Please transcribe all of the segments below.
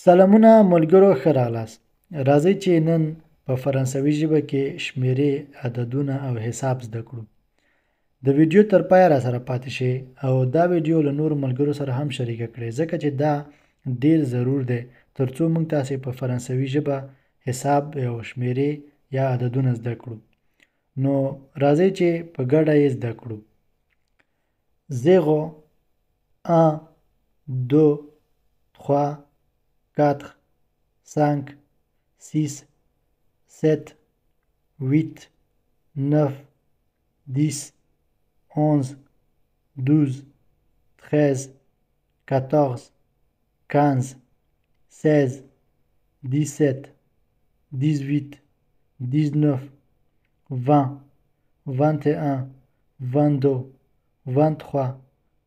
سلامونه ملګرو، ښه راغلاست. راځئ چې نن په فرانسوي ژبه کې شمیرې، عددونه او حساب زده کړو. د ویډیو تر پایه راسره پاتې شئ او دا ویډیو له نورو ملګرو سره هم شریکه کړئ، ځکه چې دا ډیر ضرور دی ترڅو موږ تاسې په فرانسوي ژبه حساب او شمیرې یا عددونه زده کړو. نو راځئ چې په ګډه یې زده کړو. 0 1 2 3 4 5 6 7 8 9 10 11 12 13 14 15 16 17 18 19 20 21 22 23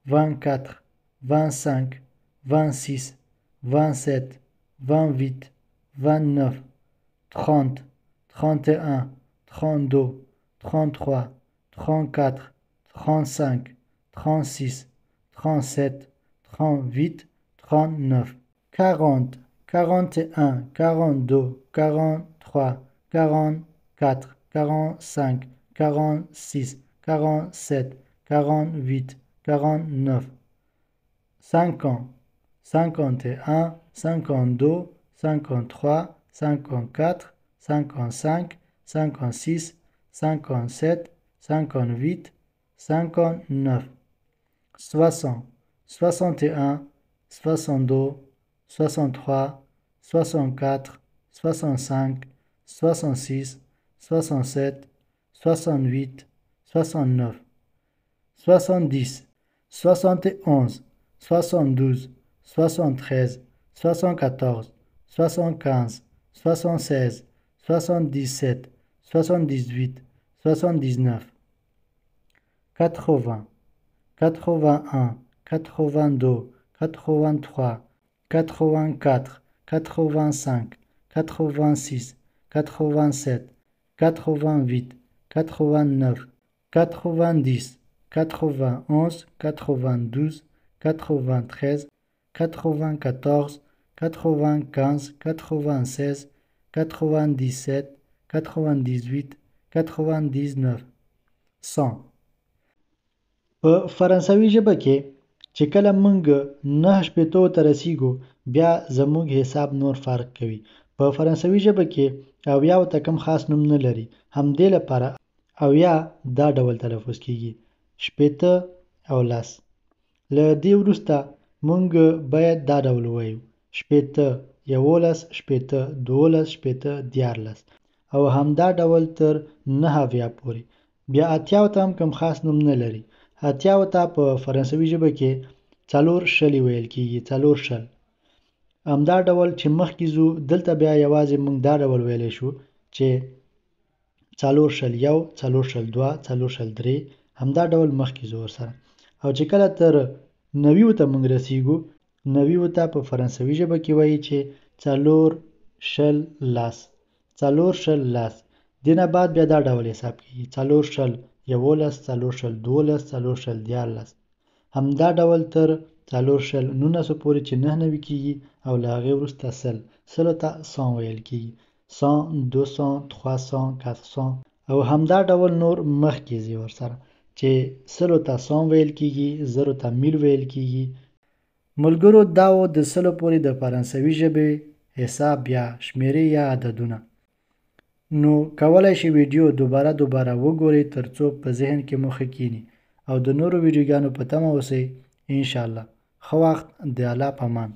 24 25 26 27 28 29 30 31 32 33 34 35 36 37 38 39 40 41 42 43 44 45 46 47 48 49 50 51 52 53 54 55 56 57 58 59 60 61 62 63 64 65 66 67 68 69 70 71 72 73 74 75 76 77 78 79 80 81 82 83 84 85 86 87 88 89 90 91 92 93 94 95 96 97 98 99 100. په فرانسوي ژبه کې چې کله موږ 9 شپېتو ته رسیږو بیا زموږ حساب نور فرق کوي. په فرانسوي ژبه کې اویاو ته کوم خاص نوم نه لري، همدې لپاره اویا دا ډول تلفظ کیږي: شپېته او لس. له دې وروسته موږ باید دا ډول ووایو: شپېته، 11 شپېته، 12 شپېته، 14 او همدا ډول تر 9 پورې. بیا اتیاو ته هم کوم خاص نوم نه لري. اتیاو ته په فرانسوي ژبه کې 4 شلي ویل کیږي، 4 شل. همدا ډول چې مخکې ځو دلته بیا یوازې موږ دا ډول ویلی شو چې 4 شل 1، 4 شل 2، 4 شل 3، همدا ډول مخکې ځو ورسره. او چې کله تر 90 ته موږ رسیږو، 90 ته په فرانسوي ژبه کې وایي چې 4 شل لس، 4 شل لس. دې نه بعد بیا دا ډول حساب کیږي: 4 شل 11، 4 شل 12، 4 شل 14. همدا ډول تر 4 شل 19 پورې چې 99 کیږي او له هغې وروسته 100. 100 ته 100 ویل کیږي: 100 200 300 400 او همدا ډول نور مخکې ځي ورسره چې 100 ته 100 ویل کیږي، 0 ته 1000 ویل کیږي. ملګرو، دا و د 100 پورې د فرانسوي ژبې حساب یا شمیرې یا عددونه. نو کولای شي ویډیو دوباره وګورئ ترڅو په ذهن کې مو ښه کینی او د نورو ویډیوګانو په تمه اوسئ. انشاءالله. ښه وخت. د الله په امان.